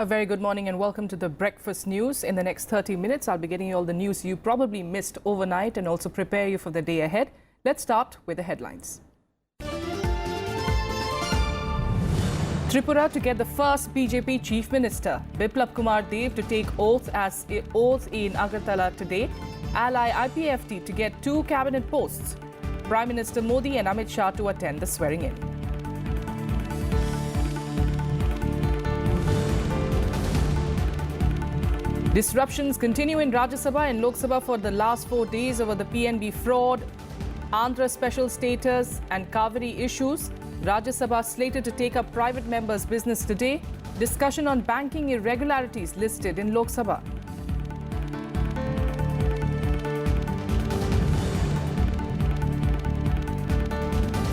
A very good morning and welcome to the Breakfast News. In the next 30 minutes, I'll be getting you all the news you probably missed overnight and also prepare you for the day ahead. Let's start with the headlines. Tripura to get the first BJP Chief Minister. Biplab Kumar Dev to take oath in Agartala today. Ally IPFT to get 2 cabinet posts. Prime Minister Modi and Amit Shah to attend the swearing-in. Disruptions continue in Rajya Sabha and Lok Sabha for the last 4 days over the PNB fraud, Andhra special status and Kaveri issues. Rajya Sabha slated to take up private members' business today. Discussion on banking irregularities listed in Lok Sabha.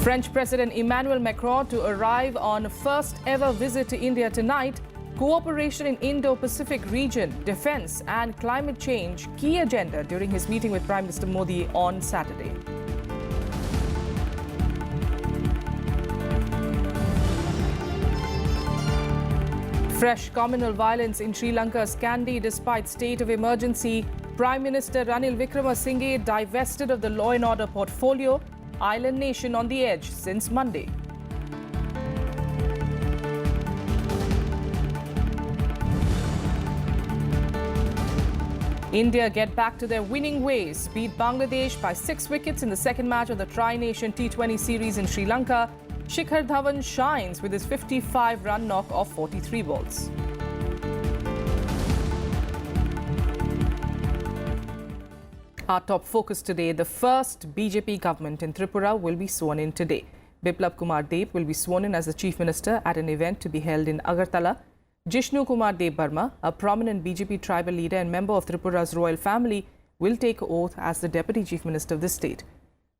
French President Emmanuel Macron to arrive on first ever visit to India tonight. Cooperation in Indo-Pacific region, defense and climate change, key agenda during his meeting with Prime Minister Modi on Saturday. Fresh communal violence in Sri Lanka's Kandy despite state of emergency. Prime Minister Ranil Wickremesinghe divested of the law and order portfolio. Island nation on the edge since Monday. India get back to their winning ways, beat Bangladesh by 6 wickets in the second match of the Tri-Nation T20 series in Sri Lanka. Shikhar Dhawan shines with his 55-run knock off 43 balls. Our top focus today, the first BJP government in Tripura will be sworn in today. Biplab Kumar Dev will be sworn in as the Chief Minister at an event to be held in Agartala. Jishnu Kumar Dev Burma, a prominent BJP tribal leader and member of Tripura's royal family, will take oath as the Deputy Chief Minister of the state.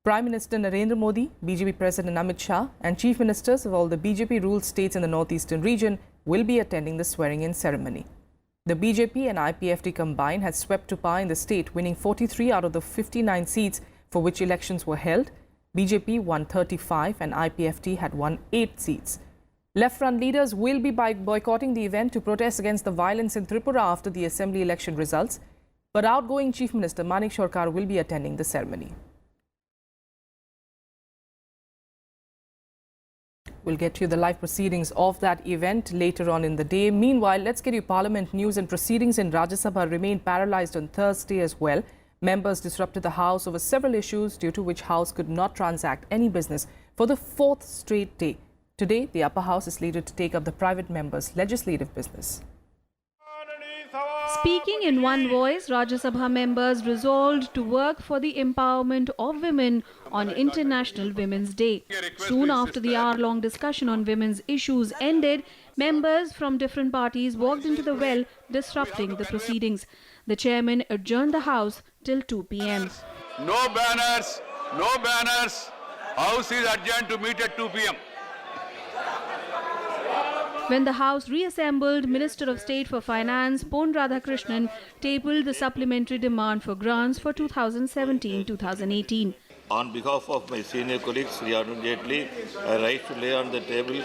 Prime Minister Narendra Modi, BJP President Amit Shah and Chief Ministers of all the BJP-ruled states in the northeastern region will be attending the swearing-in ceremony. The BJP and IPFT combined had swept to power in the state, winning 43 out of the 59 seats for which elections were held. BJP won 35 and IPFT had won 8 seats. Left-front leaders will be boycotting the event to protest against the violence in Tripura after the assembly election results. But outgoing Chief Minister Manik Sarkar will be attending the ceremony. We'll get you the live proceedings of that event later on in the day. Meanwhile, let's get you Parliament news. And proceedings in Rajya Sabha remained paralysed on Thursday as well. Members disrupted the House over several issues due to which House could not transact any business for the 4th straight day. Today, the upper house is slated to take up the private members' legislative business. Speaking in one voice, Rajya Sabha members resolved to work for the empowerment of women on International Women's Day. Soon after the hour-long discussion on women's issues ended, members from different parties walked into the well, disrupting the proceedings. The chairman adjourned the House till 2 p.m. No banners, no banners. House is adjourned to meet at 2 p.m. When the House reassembled, Minister of State for Finance Pon Radhakrishnan tabled the supplementary demand for grants for 2017-2018. On behalf of my senior colleague, Sri Arun Jaitley, I rise to lay on the table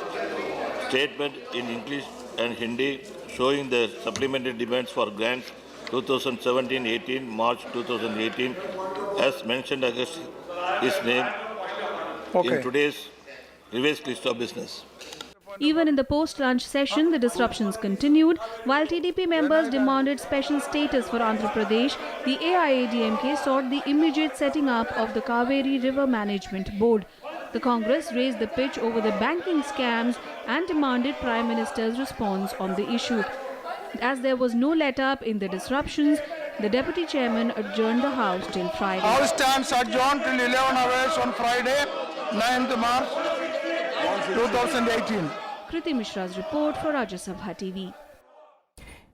statement in English and Hindi showing the supplementary demands for grants 2017-18, March 2018, as mentioned against his name in today's revised list of business. Even in the post-lunch session, the disruptions continued. While TDP members demanded special status for Andhra Pradesh, the AIADMK sought the immediate setting up of the Kaveri River Management Board. The Congress raised the pitch over the banking scams and demanded Prime Minister's response on the issue. As there was no let-up in the disruptions, the Deputy Chairman adjourned the House till Friday. House stands adjourned till 11 hours on Friday, 9th March 2018. Kriti Mishra's report for Rajya Sabha TV.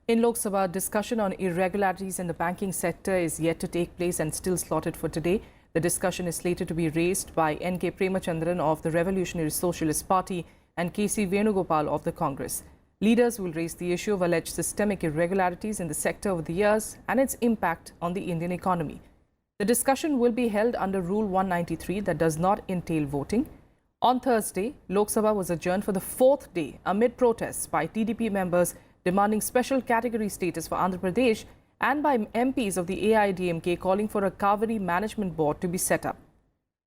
In Lok Sabha, discussion on irregularities in the banking sector is yet to take place and still slotted for today. The discussion is slated to be raised by N.K. Premachandran of the Revolutionary Socialist Party and K.C. Venugopal of the Congress. Leaders will raise the issue of alleged systemic irregularities in the sector over the years and its impact on the Indian economy. The discussion will be held under Rule 193 that does not entail voting. On Thursday, Lok Sabha was adjourned for the 4th day amid protests by TDP members demanding special category status for Andhra Pradesh, and by MPs of the AIADMK calling for a Kaveri Management Board to be set up.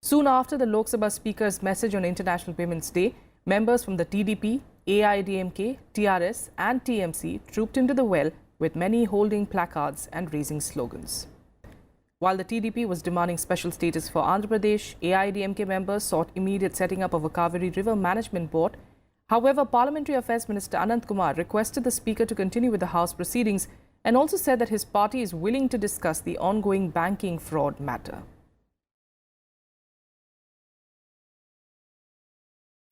Soon after the Lok Sabha Speaker's message on International Women's Day, members from the TDP, AIADMK, TRS and TMC trooped into the well, with many holding placards and raising slogans. While the TDP was demanding special status for Andhra Pradesh, AIADMK members sought immediate setting up of a Kaveri River Management Board. However, Parliamentary Affairs Minister Anant Kumar requested the Speaker to continue with the House proceedings and also said that his party is willing to discuss the ongoing banking fraud matter.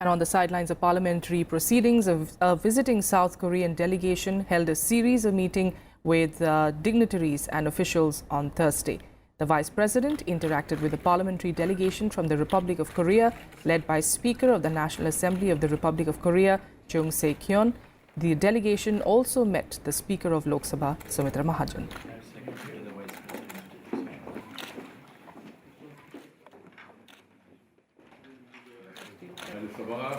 And on the sidelines of parliamentary proceedings, a visiting South Korean delegation held a series of meetings with dignitaries and officials on Thursday. The Vice President interacted with the parliamentary delegation from the Republic of Korea, led by Speaker of the National Assembly of the Republic of Korea, Chung Se-kyun. The delegation also met the Speaker of Lok Sabha, Sumitra Mahajan. Sabha,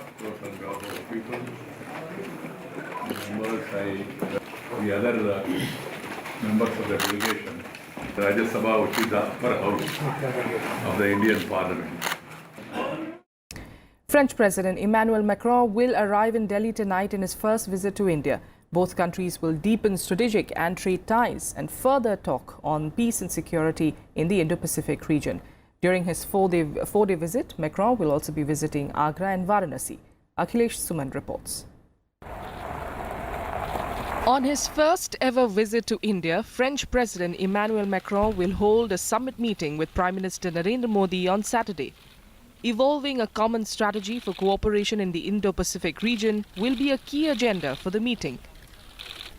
people, members, the other members of the delegation, the Rajya Sabha, which is the upper house of the Indian Parliament. French President Emmanuel Macron will arrive in Delhi tonight in his first visit to India. Both countries will deepen strategic and trade ties and further talk on peace and security in the Indo-Pacific region. During his four-day visit, Macron will also be visiting Agra and Varanasi. Akhilesh Suman reports. On his first ever visit to India, French President Emmanuel Macron will hold a summit meeting with Prime Minister Narendra Modi on Saturday. Evolving a common strategy for cooperation in the Indo-Pacific region will be a key agenda for the meeting.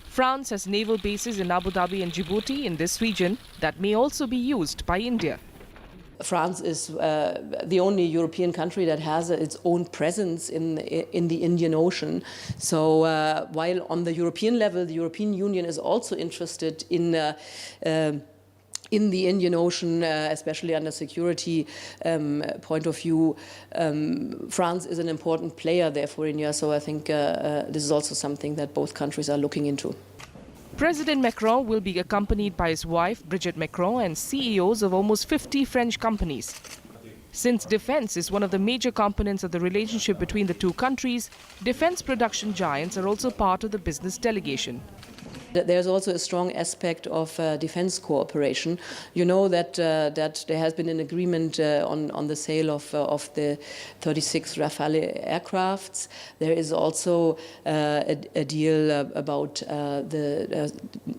France has naval bases in Abu Dhabi and Djibouti in this region that may also be used by India. France is the only European country that has its own presence in the Indian Ocean. So while on the European level, the European Union is also interested in the Indian Ocean, especially under security point of view, France is an important player there for India. So I think this is also something that both countries are looking into. President Macron will be accompanied by his wife, Brigitte Macron, and CEOs of almost 50 French companies. Since defense is one of the major components of the relationship between the two countries, defense production giants are also part of the business delegation. There's also a strong aspect of defense cooperation. You know that that there has been an agreement on the sale of the 36 Rafale aircrafts. There is also a deal about the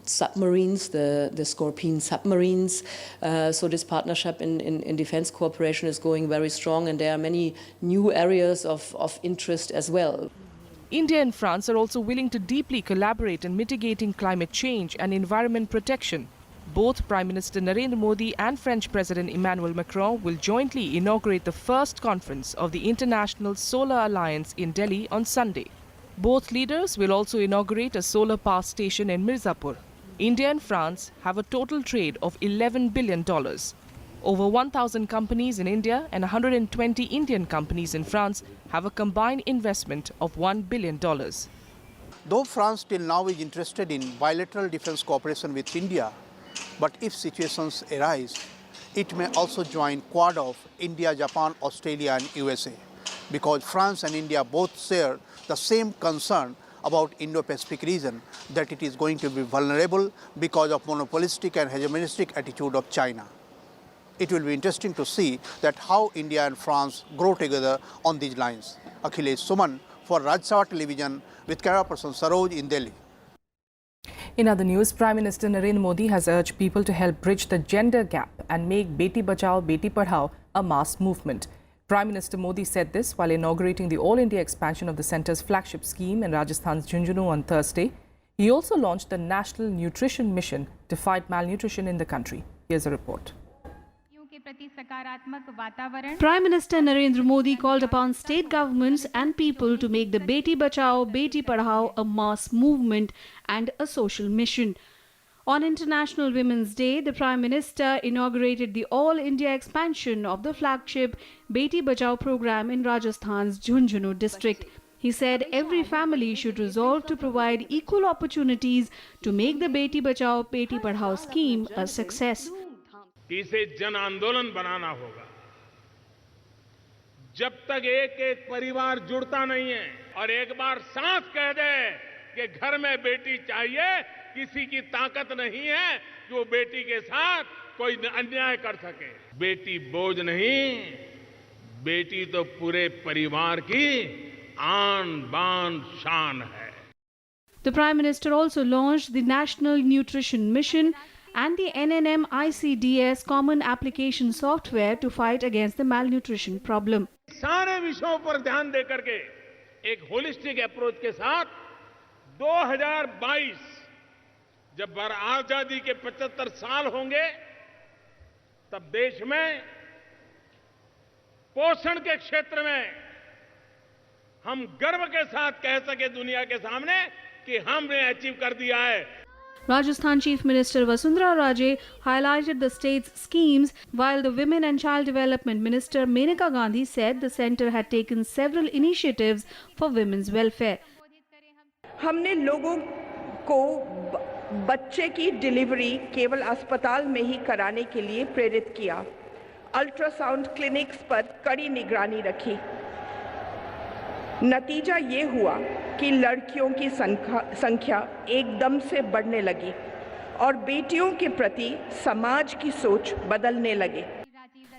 submarines, the Scorpion submarines. So this partnership in defense cooperation is going very strong, and there are many new areas of interest as well. India and France are also willing to deeply collaborate in mitigating climate change and environment protection. Both Prime Minister Narendra Modi and French President Emmanuel Macron will jointly inaugurate the first conference of the International Solar Alliance in Delhi on Sunday. Both leaders will also inaugurate a solar power station in Mirzapur. India and France have a total trade of $11 billion. Over 1,000 companies in India and 120 Indian companies in France have a combined investment of $1 billion. Though France till now is interested in bilateral defense cooperation with India, but if situations arise, it may also join Quad of India, Japan, Australia and USA, because France and India both share the same concern about Indo-Pacific region, that it is going to be vulnerable because of monopolistic and hegemonistic attitude of China. It will be interesting to see that how India and France grow together on these lines. Akhilesh Suman for Rajya Sabha Television with camera person Saroj in Delhi. In other news, Prime Minister Narendra Modi has urged people to help bridge the gender gap and make Beti Bachao, Beti Padhao a mass movement. Prime Minister Modi said this while inaugurating the All India expansion of the centre's flagship scheme in Rajasthan's Junjunu on Thursday. He also launched the National Nutrition Mission to fight malnutrition in the country. Here's a report. Prime Minister Narendra Modi called upon state governments and people to make the Beti Bachao, Beti Padhao a mass movement and a social mission. On International Women's Day, the Prime Minister inaugurated the All India expansion of the flagship Beti Bachao program in Rajasthan's Junjunu district. He said every family should resolve to provide equal opportunities to make the Beti Bachao Beti Padhao scheme a success. इसे जन आंदोलन बनाना होगा। जब तक एक एक परिवार जुड़ता नहीं है और एक बार सांस कह दे कि घर में बेटी चाहिए, किसी की ताकत नहीं है कि वो बेटी के साथ कोई अन्याय कर सके। बेटी बोझ नहीं, बेटी तो पूरे परिवार की आन बान शान है। The Prime Minister also launched the National Nutrition Mission and the NNM-ICDS Common Application Software to fight against the malnutrition problem. सारे विषयों पर ध्यान देकर के एक होलिस्टिक अप्रोच के साथ 2022 जब आजादी के 75 साल होंगे तब देश में पोषण के क्षेत्र में हम गर्व के साथ कह सके दुनिया के सामने कि हमने अचीव कर दिया है। Rajasthan Chief Minister Vasundhara Raje highlighted the state's schemes, while the Women and Child Development Minister Menaka Gandhi said the centre had taken several initiatives for women's welfare. हमने लोगों को बच्चे की डिलीवरी केवल अस्पताल में ही कराने के लिए प्रेरित किया। अल्ट्रासाउंड क्लिनिक्स पर कड़ी निगरानी रखी। नतीजा ये हुआ कि लड़कियों की संख्या एकदम से बढ़ने लगी और बेटियों के प्रति समाज की सोच बदलने लगे।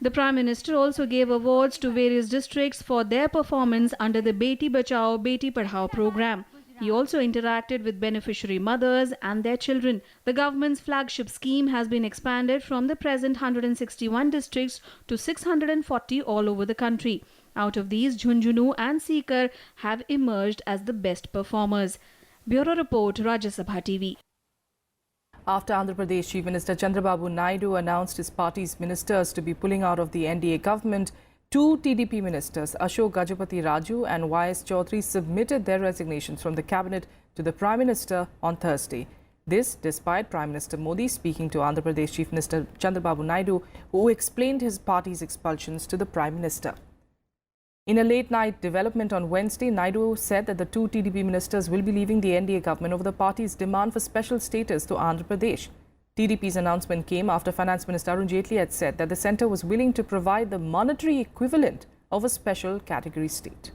The Prime Minister also gave awards to various districts for their performance under the Beti Bachao Beti Padhao program. He also interacted with beneficiary mothers and their children. The government's flagship scheme has been expanded from the present 161 districts to 640 all over the country. Out of these, Jhunjhunu and Sikar have emerged as the best performers. Bureau Report, Rajya Sabha TV. After Andhra Pradesh Chief Minister Chandrababu Naidu announced his party's ministers to be pulling out of the NDA government, two TDP ministers, Ashok Gajapati Raju and YS Chaudhary, submitted their resignations from the cabinet to the Prime Minister on Thursday. This despite Prime Minister Modi speaking to Andhra Pradesh Chief Minister Chandrababu Naidu, who explained his party's expulsions to the Prime Minister. In a late-night development on Wednesday, Naidu said that the two TDP ministers will be leaving the NDA government over the party's demand for special status to Andhra Pradesh. TDP's announcement came after Finance Minister Arun Jaitley had said that the centre was willing to provide the monetary equivalent of a special category state.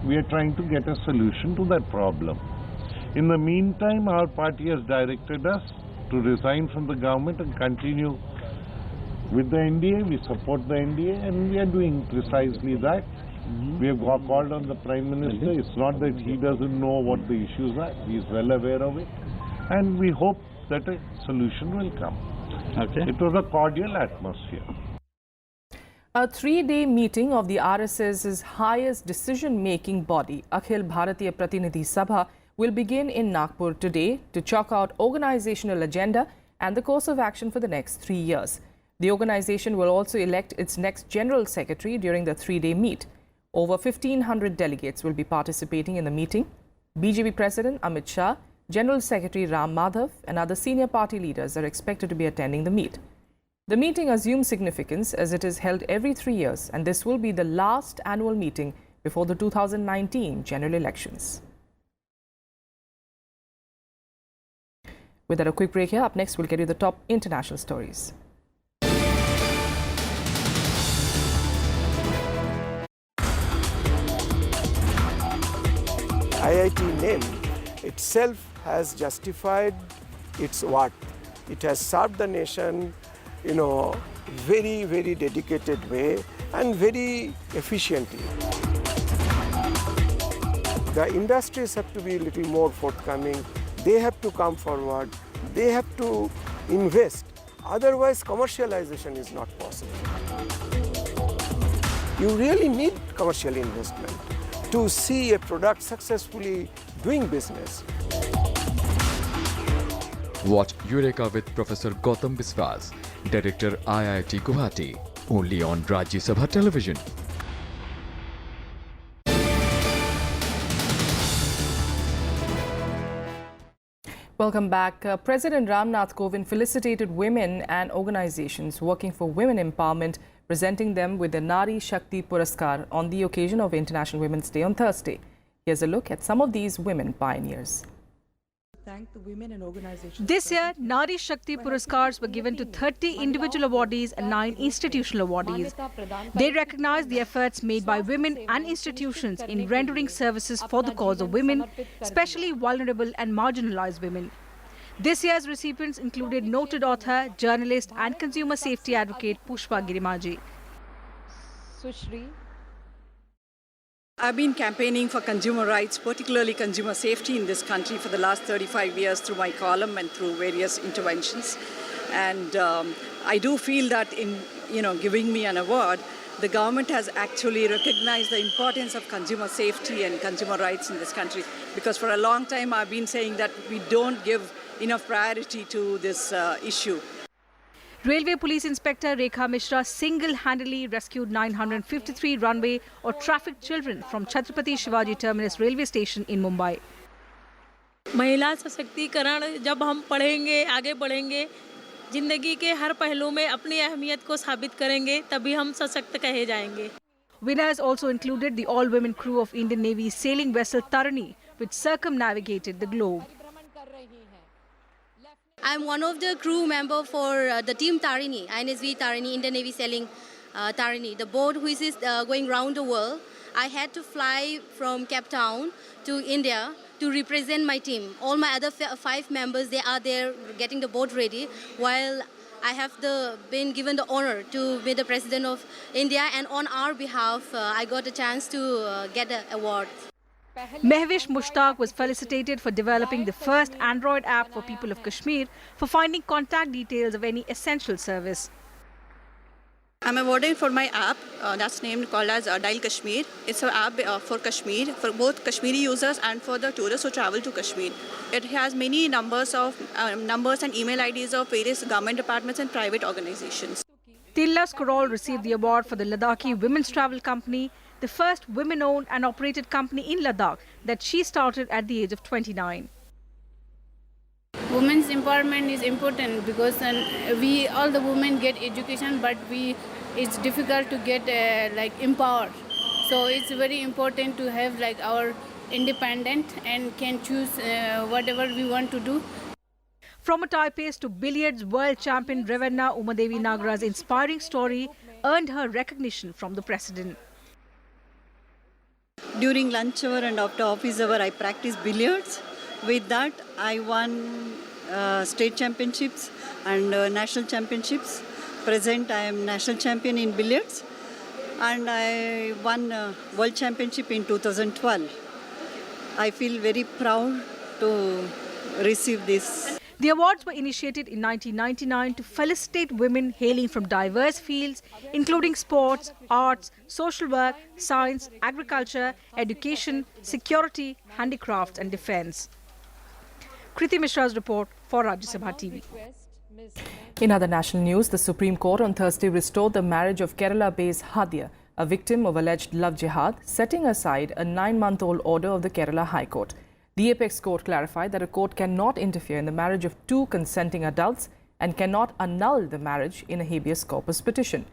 We are trying to get a solution to that problem. In the meantime, our party has directed us to resign from the government and continue with the NDA. We support the NDA and we are doing precisely that. We have called on the Prime Minister. It's not that he doesn't know what the issues are. He is well aware of it. And we hope that a solution will come. Okay. It was a cordial atmosphere. A three-day meeting of the RSS's highest decision-making body, Akhil Bharatiya Pratinidhi Sabha, will begin in Nagpur today to chalk out organizational agenda and the course of action for the next 3 years. The organization will also elect its next General Secretary during the three-day meet. Over 1,500 delegates will be participating in the meeting. BJP President Amit Shah, General Secretary Ram Madhav and other senior party leaders are expected to be attending the meet. The meeting assumes significance as it is held every 3 years, and this will be the last annual meeting before the 2019 general elections. Without a quick break here, up next we'll get you the top international stories. IIT name itself has justified its worth. It has served the nation in a very, very dedicated way and very efficiently. The industries have to be a little more forthcoming. They have to come forward. They have to invest. Otherwise, commercialization is not possible. You really need commercial investment to see a product successfully doing business. Watch Eureka with Professor Gautam Biswas, Director IIT Guwahati, only on Rajya Sabha Television. Welcome back. President Ram Nath Kovindfelicitated women and organizations working for women empowerment, presenting them with the Nari Shakti Puraskar on the occasion of International Women's Day on Thursday. Here's a look at some of these women pioneers. Thank the women and organizations. This year, Nari Shakti Puraskars were given to 30 individual awardees and 9 institutional awardees. They recognize the efforts made by women and institutions in rendering services for the cause of women, especially vulnerable and marginalized women. This year's recipients included noted author, journalist and consumer safety advocate Pushpa Girimaji. Sushri. I've been campaigning for consumer rights, particularly consumer safety in this country for the last 35 years through my column and through various interventions. And I do feel that in giving me an award, the government has actually recognized the importance of consumer safety and consumer rights in this country. Because for a long time I've been saying that we don't give enough priority to this issue. Railway Police Inspector Rekha Mishra single-handedly rescued 953 runway or trafficked children from Chhatrapati Shivaji Terminus railway station in Mumbai. महिला सशक्तिकरण जब हम पढ़ेंगे, आगे बढ़ेंगे, जिंदगी के हर पहलू में अपनी अहमियत को साबित करेंगे, तभी हम सशक्त कहे जाएंगे. Winners also included the all-women crew of Indian Navy's sailing vessel Tarani, which circumnavigated the globe. I'm one of the crew member for the team Tarini, INSV Tarini, Indian Navy sailing Tarini, the boat which is going round the world. I had to fly from Cape Town to India to represent my team. All my other 5 members, they are there getting the boat ready, while I have been given the honor to be the President of India, and on our behalf, I got a chance to get an award. Mehwish Mushtaq was felicitated for developing the first Android app for people of Kashmir for finding contact details of any essential service. I'm awarded for my app that's called as Dial Kashmir. It's an app for Kashmir, for both Kashmiri users and for the tourists who travel to Kashmir. It has many numbers and email IDs of various government departments and private organizations. Tillas Korol received the award for the Ladakhi Women's Travel Company, the first women-owned and operated company in Ladakh that she started at the age of 29. Women's empowerment is important because all the women get education, but it's difficult to get empowered. So it's very important to have our independent and can choose whatever we want to do. From a Taipei to billiards world champion Ravenna Umadevi Nagara's inspiring story earned her recognition from the president. During lunch hour and after office hour, I practiced billiards. With that, I won state championships and national championships. Present, I am national champion in billiards, and I won world championship in 2012. I feel very proud to receive this. The awards were initiated in 1999 to felicitate women hailing from diverse fields, including sports, arts, social work, science, agriculture, education, security, handicrafts and defence. Kriti Mishra's report for Rajya Sabha TV. In other national news, the Supreme Court on Thursday restored the marriage of Kerala-based Hadiya, a victim of alleged love jihad, setting aside a 9-month-old order of the Kerala High Court. The Apex Court clarified that a court cannot interfere in the marriage of 2 consenting adults and cannot annul the marriage in a habeas corpus petition.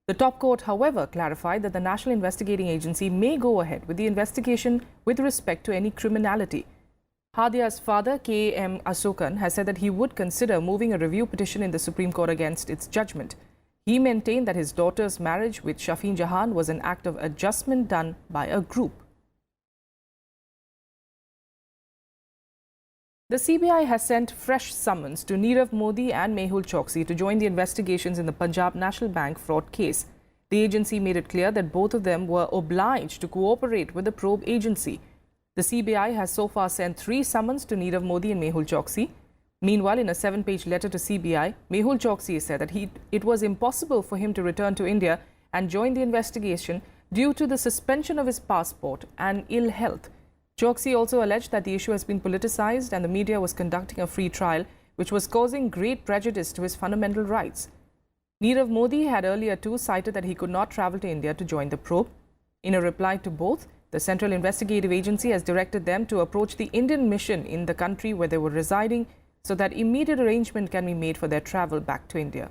The top court, however, clarified that the National Investigating Agency may go ahead with the investigation with respect to any criminality. Hadiya's father, K.M. Asokan, has said that he would consider moving a review petition in the Supreme Court against its judgment. He maintained that his daughter's marriage with Shafeen Jahan was an act of adjustment done by a group. The CBI has sent fresh summons to Nirav Modi and Mehul Chokshi to join the investigations in the Punjab National Bank fraud case. The agency made it clear that both of them were obliged to cooperate with the probe agency. The CBI has so far sent 3 summons to Nirav Modi and Mehul Chokshi. Meanwhile, in a 7-page letter to CBI, Mehul Chokshi said that it was impossible for him to return to India and join the investigation due to the suspension of his passport and ill health. Chokshi also alleged that the issue has been politicized and the media was conducting a free trial, which was causing great prejudice to his fundamental rights. Nirav Modi had earlier too cited that he could not travel to India to join the probe. In a reply to both, the Central Investigative Agency has directed them to approach the Indian mission in the country where they were residing so that immediate arrangement can be made for their travel back to India.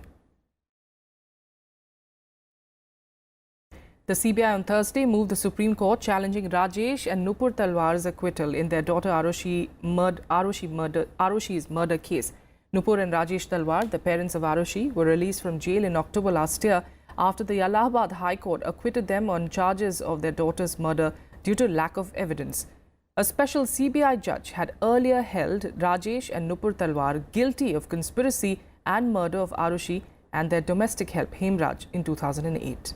The CBI on Thursday moved the Supreme Court challenging Rajesh and Nupur Talwar's acquittal in their daughter Arushi's murder case. Nupur and Rajesh Talwar, the parents of Arushi, were released from jail in October last year after the Allahabad High Court acquitted them on charges of their daughter's murder due to lack of evidence. A special CBI judge had earlier held Rajesh and Nupur Talwar guilty of conspiracy and murder of Arushi and their domestic help Hemraj in 2008.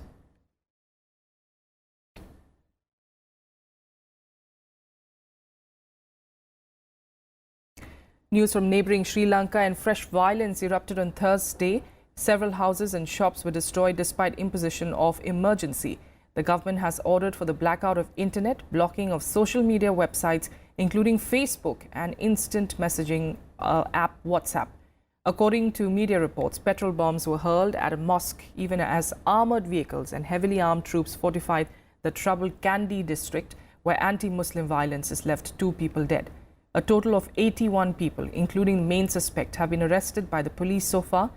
News from neighbouring Sri Lanka and fresh violence erupted on Thursday. Several houses and shops were destroyed despite imposition of emergency. The government has ordered for the blackout of internet, blocking of social media websites, including Facebook and instant messaging app WhatsApp. According to media reports, petrol bombs were hurled at a mosque even as armoured vehicles and heavily armed troops fortified the troubled Kandy district, where anti-Muslim violence has left 2 people dead. A total of 81 people, including the main suspect, have been arrested by the police so far.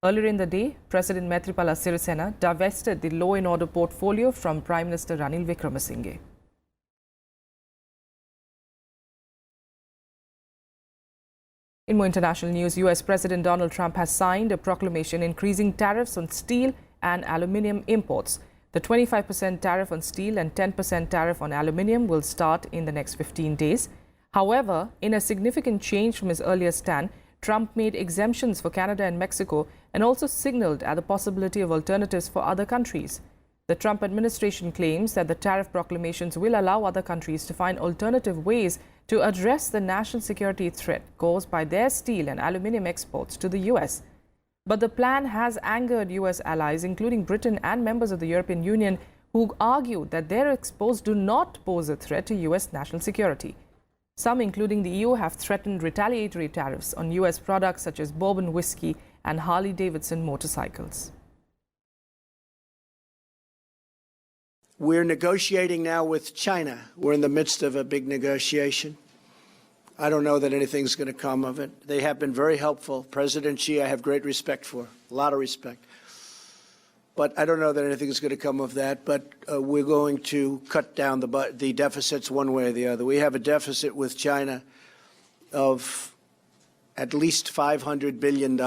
Earlier in the day, President Maithripala Sirisena divested the law and order portfolio from Prime Minister Ranil Wickremesinghe. In more international news, US President Donald Trump has signed a proclamation increasing tariffs on steel and aluminium imports. The 25% tariff on steel and 10% tariff on aluminium will start in the next 15 days. However, in a significant change from his earlier stand, Trump made exemptions for Canada and Mexico and also signaled at the possibility of alternatives for other countries. The Trump administration claims that the tariff proclamations will allow other countries to find alternative ways to address the national security threat caused by their steel and aluminium exports to the US. But the plan has angered US allies, including Britain and members of the European Union, who argue that their exports do not pose a threat to US national security. Some, including the EU, have threatened retaliatory tariffs on US products such as bourbon whiskey and Harley-Davidson motorcycles. We're negotiating now with China. We're in the midst of a big negotiation. I don't know that anything's going to come of it. They have been very helpful. President Xi, I have great respect for, a lot of respect. But I don't know that anything's going to come of that. But we're going to cut down the deficits one way or the other. We have a deficit with China of at least $500 billion.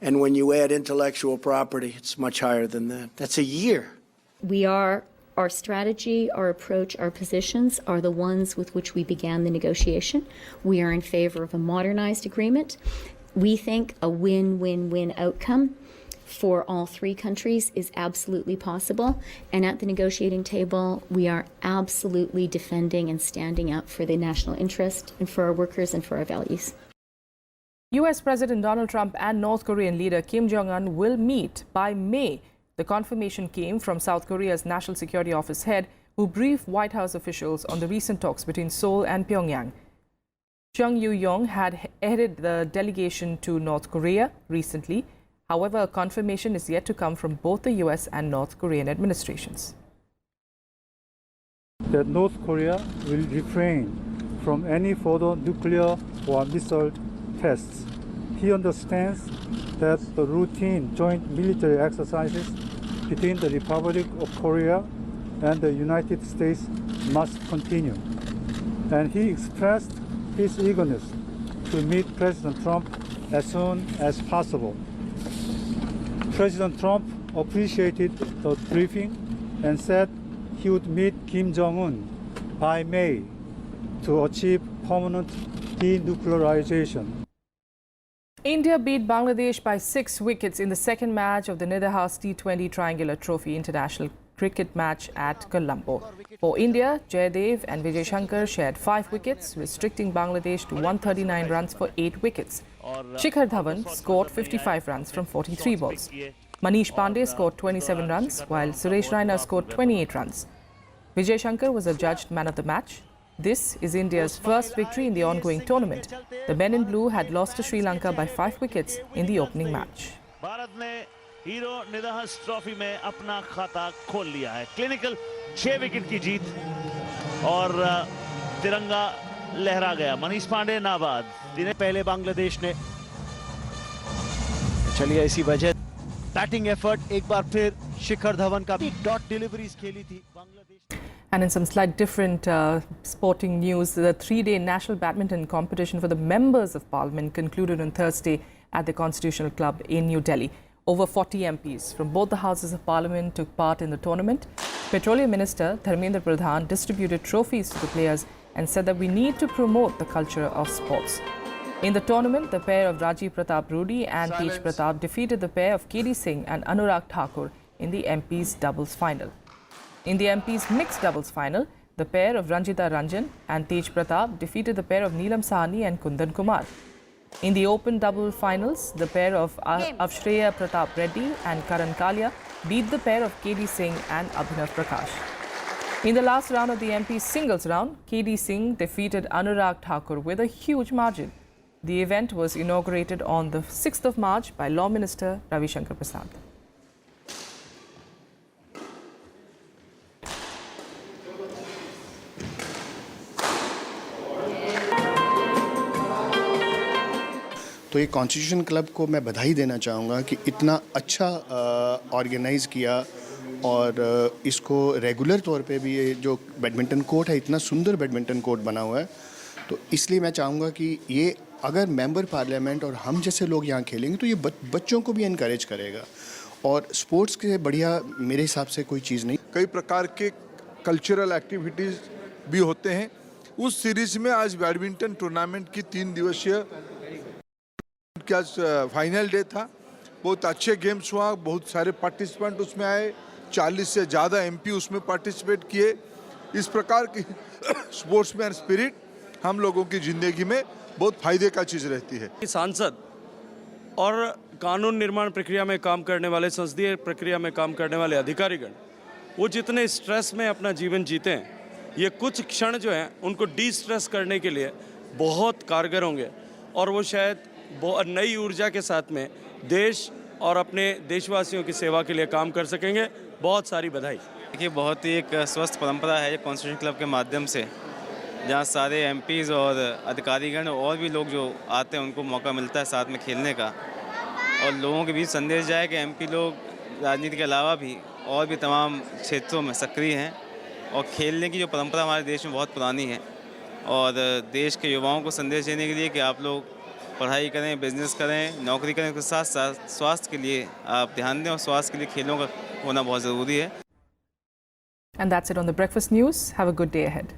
And when you add intellectual property, it's much higher than that. That's a year. Our strategy, our approach, our positions are the ones with which we began the negotiation. We are in favor of a modernized agreement. We think a win-win-win outcome for all 3 countries is absolutely possible. And at the negotiating table, we are absolutely defending and standing up for the national interest and for our workers and for our values. US President Donald Trump and North Korean leader Kim Jongun will meet by May. The confirmation came from South Korea's National Security Office head, who briefed White House officials on the recent talks between Seoul and Pyongyang. Chung Yu-yong had headed the delegation to North Korea recently. However, a confirmation is yet to come from both the US and North Korean administrations. That North Korea will refrain from any further nuclear or missile tests. He understands that the routine joint military exercises between the Republic of Korea and the United States must continue. And he expressed his eagerness to meet President Trump as soon as possible. President Trump appreciated the briefing and said he would meet Kim Jongun by May to achieve permanent denuclearization. India beat Bangladesh by 6 wickets in the second match of the Nidahas T20 Triangular Trophy International Cricket match at Colombo. For India, Jaydev and Vijay Shankar shared 5 wickets, restricting Bangladesh to 139 runs for 8 wickets. Shikhar Dhawan scored 55 runs from 43 balls. Manish Pandey scored 27 runs, while Suresh Raina scored 28 runs. Vijay Shankar was adjudged man of the match. This is India's first victory in the ongoing tournament. The men in blue had lost to Sri Lanka by 5 wickets in the opening match. Bharat ने hero Nidahas trophy में अपना खाता खोल लिया है. Clinical 6 wicket की जीत और तिरंगा लहरा गया. मनीष पांडे नाबाद. दिन पहले बांग्लादेश ने चलिए इसी वजह बैटिंग एफर्ट एक बार फिर शिखर धवन का भी डॉट डिलीवरीज खेली थी Bangladesh. And in some slight different sporting news, the 3-day National Badminton competition for the members of Parliament concluded on Thursday at the Constitutional Club in New Delhi. Over 40 MPs from both the Houses of Parliament took part in the tournament. Petroleum Minister Dharmendra Pradhan distributed trophies to the players and said that we need to promote the culture of sports. In the tournament, the pair of Rajiv Pratap Rudy and Tej Pratap defeated the pair of KD Singh and Anurag Thakur in the MPs doubles final. In the MPs mixed doubles final, the pair of Ranjita Ranjan and Tej Pratap defeated the pair of Neelam Sahni and Kundan Kumar. In the open double finals, the pair of Avshreya Pratap Reddy and Karan Kalia beat the pair of KD Singh and Abhinav Prakash. In the last round of the MPs singles round, KD Singh defeated Anurag Thakur with a huge margin. The event was inaugurated on the 6th of March by Law Minister Ravi Shankar Prasad. तो ये constitution club को मैं बधाई देना चाहूँगा कि इतना अच्छा ऑर्गेनाइज किया और इसको रेगुलर तौर पे भी ये जो बैडमिंटन कोर्ट है, इतना सुंदर बैडमिंटन कोर्ट बना हुआ है, तो इसलिए मैं चाहूँगा कि ये अगर मेंबर पार्लियामेंट और हम जैसे लोग यहाँ खेलेंगे तो ये बच्चों को भी इनकरेज करेगा और स्पोर्ट्स के बढ़िया मेरे हिसाब से कोई चीज़ नहीं। कई प्रकार के कल्चरल एक्टिविटीज़ भी होते हैं। उस सीरीज में आज बैडमिंटन टूर्नामेंट की 3 दिवसीय का फाइनल डे था। बहुत अच्छे गेम्स हुआ, बहुत सारे पार्टिसिपेंट उसमें आए, 40 से ज़्यादा एमपी उसमें पार्टिसिपेट किए। इस प्रकार की स्पोर्ट्समैन स्पिरिट हम लोगों की ज़िंदगी में बहुत फायदे का चीज़ रहती है। सांसद और कानून निर्माण प्रक्रिया में काम करने वाले, संसदीय प्रक्रिया में काम करने वाले अधिकारीगण, वो जितने स्ट्रेस में अपना जीवन जीते हैं, ये कुछ क्षण जो हैं उनको डी स्ट्रेस करने के लिए बहुत कारगर होंगे और वो शायद नई ऊर्जा के साथ में देश और अपने देशवासियों की सेवा के लिए काम कर सकेंगे। बहुत सारी बधाई। देखिए, बहुत ही एक स्वस्थ परंपरा है कॉन्स्टिट्यूशन क्लब के माध्यम से, जहाँ सारे एमपीज़ और अधिकारीगण और भी लोग जो आते हैं उनको मौका मिलता है साथ में खेलने का और लोगों के बीच संदेश जाए कि एमपी लोग राजनीति के अलावा भी और भी तमाम क्षेत्रों में सक्रिय हैं और खेलने की जो परंपरा हमारे देश में बहुत पुरानी है और देश के युवाओं को संदेश देने के लिए कि आप लोग पढ़ाई करें, बिजनेस करें, नौकरी करें, उसके साथ साथ स्वास्थ्य के लिए आप ध्यान दें और स्वास्थ्य के लिए खेलों का होना बहुत ज़रूरी है। And that's it on the Breakfast News. Have a good day ahead.